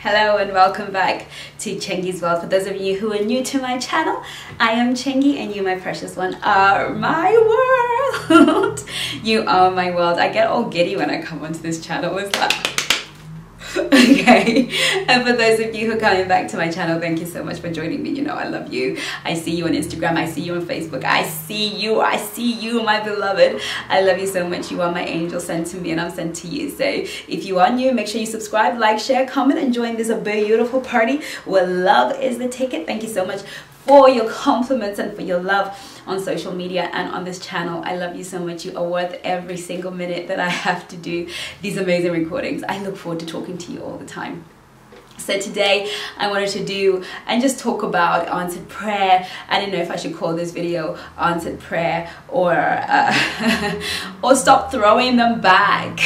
Hello and welcome back to Chengi's World. For those of you who are new to my channel, I am Chengi and you, my precious one, are my world. You are my world. I get all giddy when I come onto this channel. What's that? Okay, and for those of you who are coming back to my channel, thank you so much for joining me. You know I love you. I see you on Instagram, I see you on Facebook, I see you, my beloved. I love you so much. You are my angel sent to me and I'm sent to you. So if you are new, make sure you subscribe, like, share, comment, and join this beautiful party where love is the ticket. Thank you so much for your compliments and for your love on social media and on this channel. I love you so much. You are worth every single minute that I have to do these amazing recordings. I look forward to talking to you all the time. So today I wanted to do and just talk about answered prayer. I didn't know if I should call this video answered prayer or or stop throwing them back.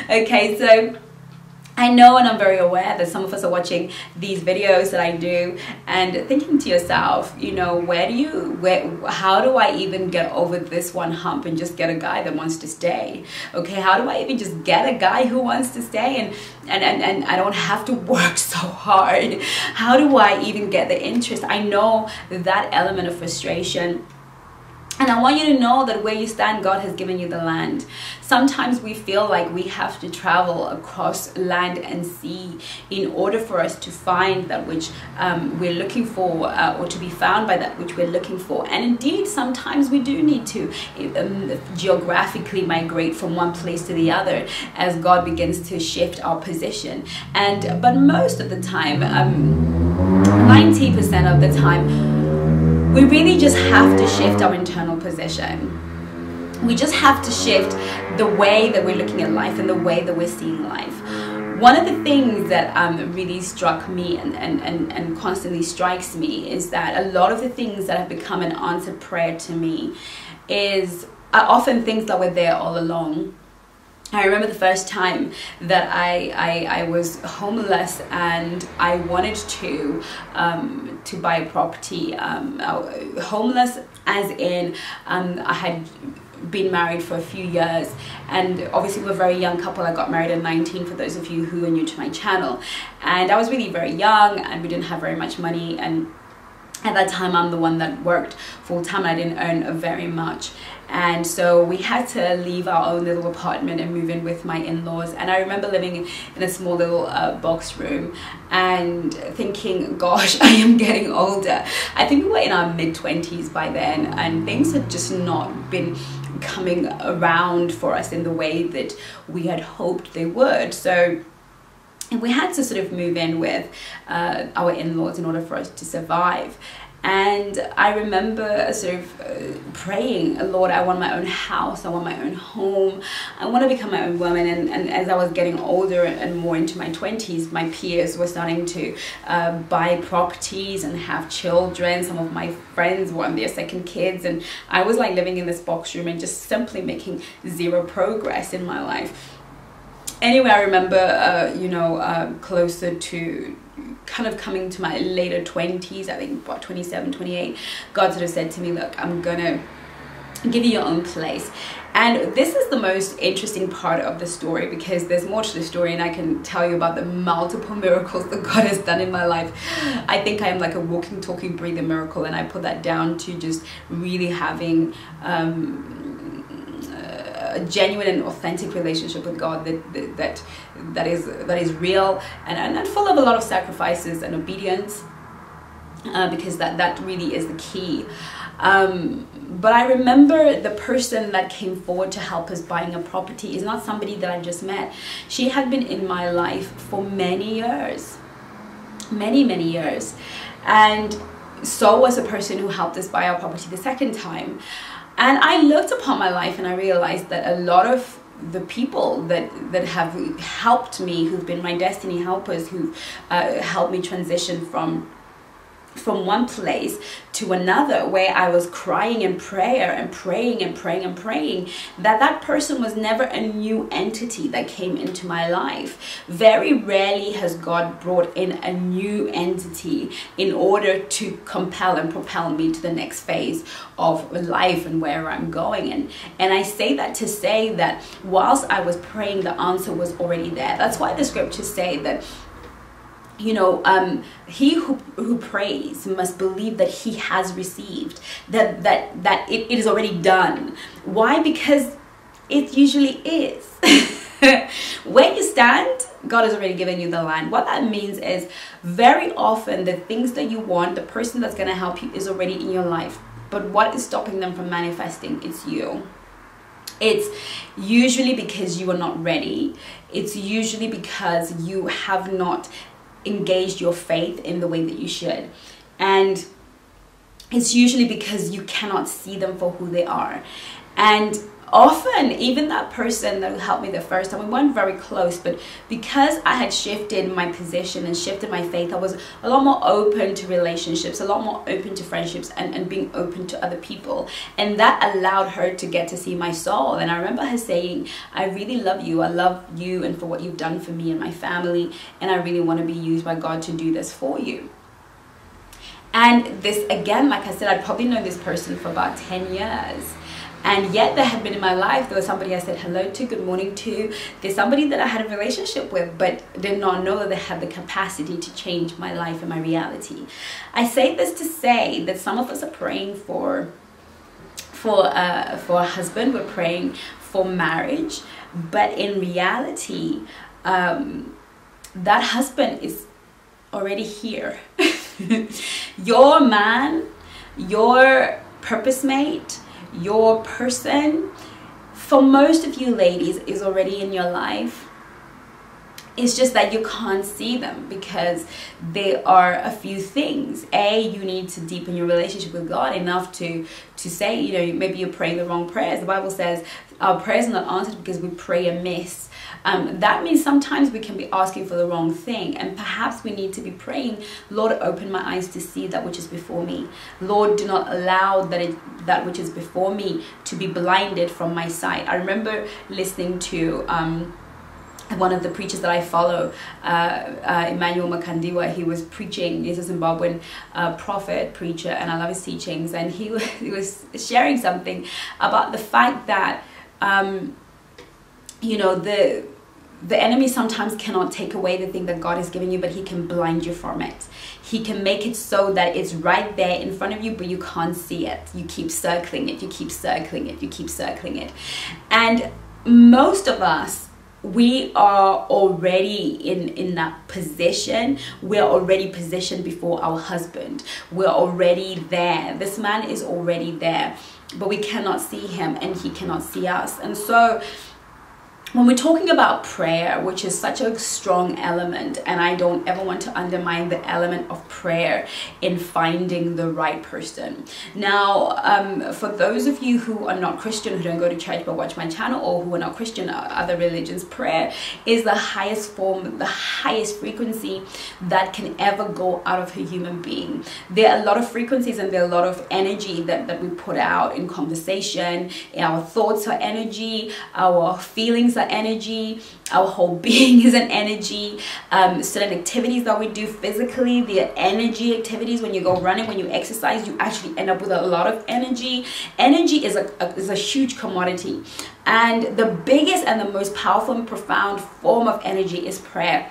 Okay, so I know and I'm very aware that some of us are watching these videos that I do and thinking to yourself, you know, how do I even get over this one hump and just get a guy that wants to stay? Okay, how do I even just get a guy who wants to stay and I don't have to work so hard? How do I even get the interest? I know that element of frustration. And I want you to know that where you stand, God has given you the land. Sometimes we feel like we have to travel across land and sea in order for us to find that which we're looking for, or to be found by that which we're looking for. And indeed, sometimes we do need to geographically migrate from one place to the other as God begins to shift our position. But most of the time, 90% of the time, we really just have to shift our internal position. We just have to shift the way that we're looking at life and the way that we're seeing life. One of the things that really struck me and constantly strikes me is that a lot of the things that have become an answered prayer to me are often things that were there all along. I remember the first time that I was homeless and I wanted to buy a property. Homeless as in I had been married for a few years, and obviously we're a very young couple. I got married at 19 for those of you who are new to my channel, and I was really very young and we didn't have very much money, and at that time I'm the one that worked full-time. I didn't earn very much, and so we had to leave our own little apartment and move in with my in-laws. And I remember living in a small little box room and thinking, gosh, I am getting older. I think we were in our mid-20s by then, and things had just not been coming around for us in the way that we had hoped they would. So we had to sort of move in with our in-laws in order for us to survive. And I remember sort of praying, Lord, I want my own house, I want my own home, I want to become my own woman. And as I was getting older and more into my 20s, my peers were starting to buy properties and have children. Some of my friends were on their second kids, and I was like living in this box room and just simply making zero progress in my life. Anyway, I remember, closer to kind of coming to my later 20s, I think about 27, 28, God sort of said to me, look, I'm gonna give you your own place. And this is the most interesting part of the story, because there's more to the story and I can tell you about the multiple miracles that God has done in my life. I think I am like a walking, talking, breathing miracle, and I put that down to just really having a genuine and authentic relationship with God that is real and full of a lot of sacrifices and obedience, because that really is the key. But I remember the person that came forward to help us buying a property is not somebody that I just met. She had been in my life for many years, many years, and so was the person who helped us buy our property the second time. And I looked upon my life and I realized that a lot of the people that have helped me, who've been my destiny helpers, who've helped me transition from one place to another, where I was crying in prayer and praying and praying and praying, that person was never a new entity that came into my life. Very rarely has God brought in a new entity in order to compel and propel me to the next phase of life and where I'm going. And I say that to say that whilst I was praying, the answer was already there. That's why the scriptures say that he who prays must believe that he has received, that it is already done. Why? Because it usually is. Where you stand, God has already given you the land. What that means is very often the things that you want, the person that's going to help you is already in your life. But what is stopping them from manifesting? It's you. It's usually because you are not ready. It's usually because you have not engaged your faith in the way that you should. And it's usually because you cannot see them for who they are. And often, even that person that helped me the first time, we weren't very close, but because I had shifted my position and shifted my faith, I was a lot more open to relationships, a lot more open to friendships, and being open to other people. And that allowed her to get to see my soul. And I remember her saying, I really love you. I love you and for what you've done for me and my family. And I really want to be used by God to do this for you. And this, again, like I said, I'd probably known this person for about 10 years. And yet there had been in my life, there was somebody I said hello to, good morning to. There's somebody that I had a relationship with, but did not know that they had the capacity to change my life and my reality. I say this to say that some of us are praying for a husband, we're praying for marriage, but in reality, that husband is already here. Your man, your purpose mate, your person, for most of you ladies, is already in your life. It's just that you can't see them because there are a few things. You need to deepen your relationship with God enough to say, maybe you're praying the wrong prayers. The Bible says our prayers are not answered because we pray amiss. That means sometimes we can be asking for the wrong thing, and perhaps we need to be praying, Lord, open my eyes to see that which is before me. Lord, do not allow that which is before me to be blinded from my sight. I remember listening to one of the preachers that I follow, Emmanuel Makandiwa. He was preaching. He's a Zimbabwean prophet, preacher, and I love his teachings. And he was sharing something about the fact that the enemy sometimes cannot take away the thing that God has given you, but he can blind you from it. He can make it so that it's right there in front of you, but you can't see it. You keep circling it, you keep circling it, you keep circling it. And most of us, we are already in that position. We're already positioned before our husband. We're already there. This man is already there, but we cannot see him and he cannot see us. And so when we're talking about prayer, which is such a strong element, and I don't ever want to undermine the element of prayer in finding the right person. Now, for those of you who are not Christian, who don't go to church but watch my channel, or who are not Christian or other religions, prayer is the highest form, the highest frequency that can ever go out of a human being. There are a lot of frequencies and there are a lot of energy that we put out in conversation. Our thoughts are energy, our feelings are energy, our whole being is an energy. Certain activities that we do physically, the energy activities, when you go running, when you exercise, you actually end up with a lot of energy. Energy is a huge commodity, and the biggest and the most powerful and profound form of energy is prayer.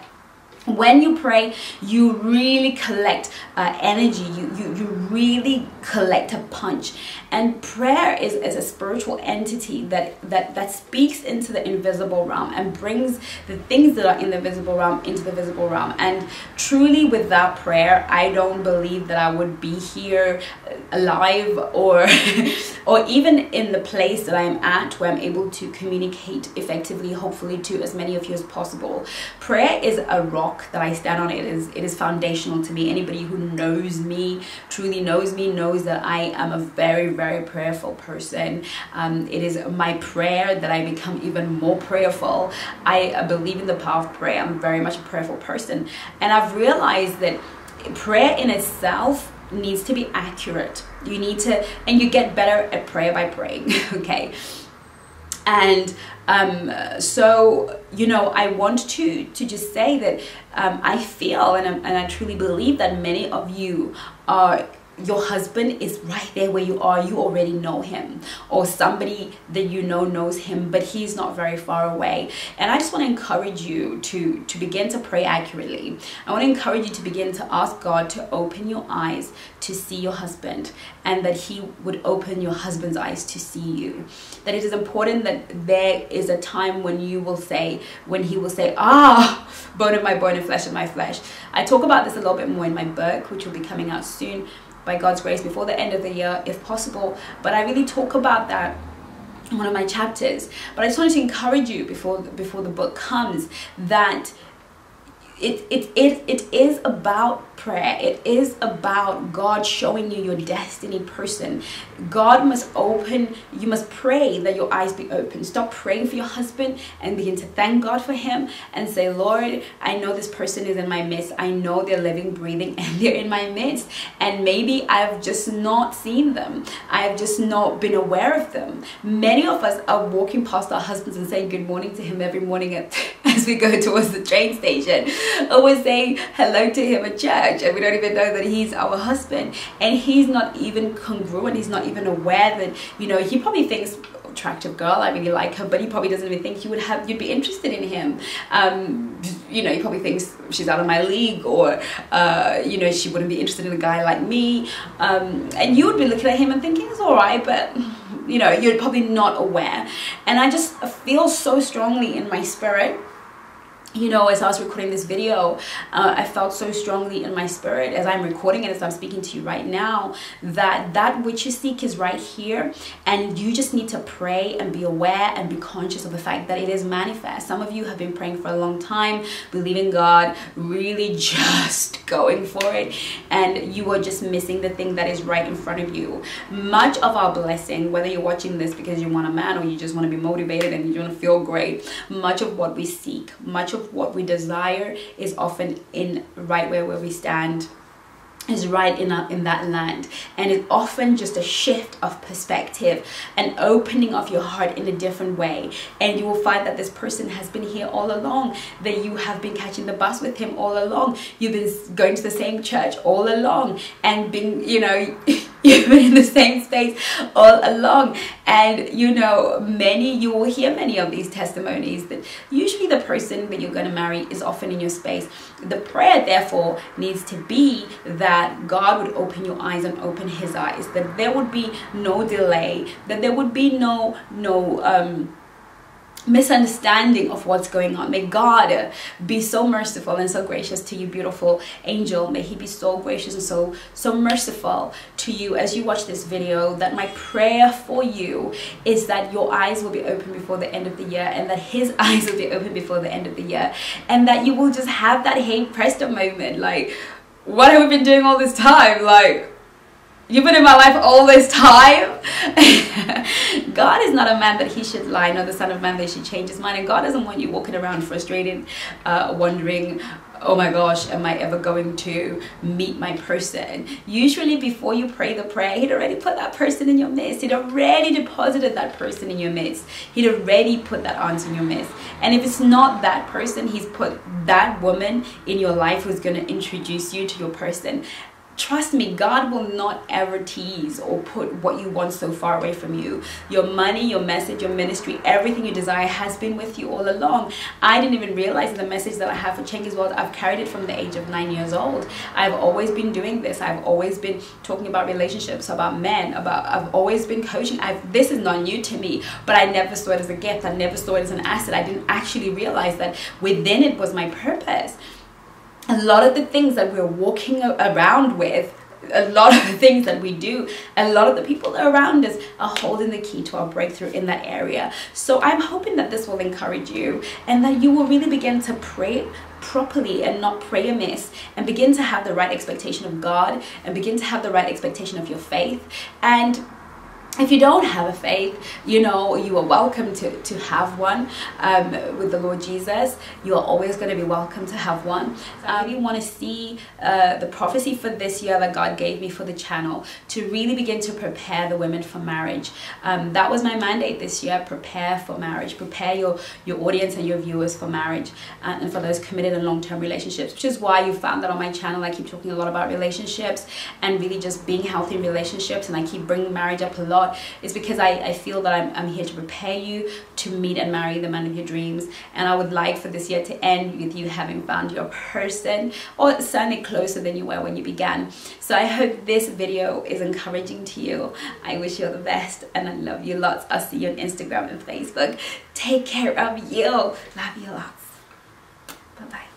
When you pray, you really collect energy. You really collect a punch. And prayer is a spiritual entity that speaks into the invisible realm and brings the things that are in the visible realm into the visible realm. And truly, without prayer, I don't believe that I would be here alive or even in the place that I am at, where I'm able to communicate effectively, hopefully, to as many of you as possible. Prayer is a rock that I stand on. It is foundational to me. Anybody who knows me, truly knows me, knows that I am a very, very prayerful person. It is my prayer that I become even more prayerful. I believe in the power of prayer. I'm very much a prayerful person, and I've realized that prayer in itself needs to be accurate. You need to, and you get better at prayer by praying. Okay. And so, I want to just say that I feel and I truly believe that many of you are your husband is right there where you are. You already know him, or somebody that you know knows him, but he's not very far away. And I just want to encourage you to begin to pray accurately. I want to encourage you to begin to ask God to open your eyes to see your husband, and that he would open your husband's eyes to see you. That it is important that there is a time when he will say, bone of my bone and flesh of my flesh. I talk about this a little bit more in my book, which will be coming out soon, by God's grace, before the end of the year if possible. But I really talk about that in one of my chapters. But I just wanted to encourage you before the book comes, that it is about prayer. It is about God showing you your destiny person. God must open, you must pray that your eyes be open. Stop praying for your husband and begin to thank God for him and say, Lord, I know this person is in my midst. I know they're living, breathing, and they're in my midst. And maybe I've just not seen them. I've just not been aware of them. Many of us are walking past our husbands and saying good morning to him every morning as we go towards the train station, or we're saying hello to him at church, and we don't even know that he's our husband, and he's not even congruent. He's not even aware that, you know, he probably thinks, attractive girl, I really like her, but he probably doesn't even think you'd be interested in him. You know, he probably thinks she's out of my league, or you know, she wouldn't be interested in a guy like me, and you would be looking at him and thinking it's all right, but you know, you're probably not aware. And I just feel so strongly in my spirit, you know, as I was recording this video, I felt so strongly in my spirit as I'm recording it, as I'm speaking to you right now, that which you seek is right here, and you just need to pray and be aware and be conscious of the fact that it is manifest. Some of you have been praying for a long time, believing God, really just going for it, and you are just missing the thing that is right in front of you. Much of our blessing, whether you're watching this because you want a man or you just want to be motivated and you want to feel great, much of what we seek, much of what we desire is often in right where we stand, is right in that land. And it's often just a shift of perspective, an opening of your heart in a different way, and you will find that this person has been here all along, that you have been catching the bus with him all along, you've been going to the same church all along, and been, you know, you've been in the same space all along. And you know, you will hear many of these testimonies that usually the person that you're going to marry is often in your space. The prayer therefore needs to be that God would open your eyes and open his eyes, that there would be no delay, that there would be no misunderstanding of what's going on. May God be so merciful and so gracious to you, beautiful angel. May he be so gracious and so merciful to you as you watch this video. That my prayer for you is that your eyes will be open before the end of the year, and that his eyes will be open before the end of the year, and that you will just have that hey presto moment, like, what have we been doing all this time? Like, you've been in my life all this time. God is not a man that he should lie, nor the son of man that he should change his mind. And God doesn't want you walking around frustrated, wondering, oh my gosh, am I ever going to meet my person? Usually before you pray the prayer, he'd already put that person in your midst. He'd already deposited that person in your midst. He'd already put that answer in your midst. And if it's not that person, he's put that woman in your life who's going to introduce you to your person. Trust me, God will not ever tease or put what you want so far away from you. Your money, your message, your ministry, everything you desire has been with you all along. I didn't even realize the message that I have for Changes World. I've carried it from the age of 9 years old. I've always been doing this. I've always been talking about relationships, about men, I've always been coaching. This is not new to me, but I never saw it as a gift. I never saw it as an asset. I didn't actually realize that within it was my purpose. A lot of the things that we're walking around with, a lot of the things that we do, a lot of the people around us are holding the key to our breakthrough in that area. So I'm hoping that this will encourage you, and that you will really begin to pray properly and not pray amiss, and begin to have the right expectation of God, and begin to have the right expectation of your faith. And if you don't have a faith, you know, you are welcome to have one with the Lord Jesus. You are always going to be welcome to have one. I really want to see the prophecy for this year that God gave me for the channel, to really begin to prepare the women for marriage. That was my mandate this year: prepare for marriage, prepare your audience and your viewers for marriage, and for those committed and long-term relationships, which is why you found that on my channel I keep talking a lot about relationships and really just being healthy in relationships, and I keep bringing marriage up a lot. Is because I feel that I'm here to prepare you to meet and marry the man of your dreams. And I would like for this year to end with you having found your person, or certainly closer than you were when you began. So I hope this video is encouraging to you. I wish you all the best, and I love you lots. I'll see you on Instagram and Facebook. Take care of you. Love you lots. Bye-bye.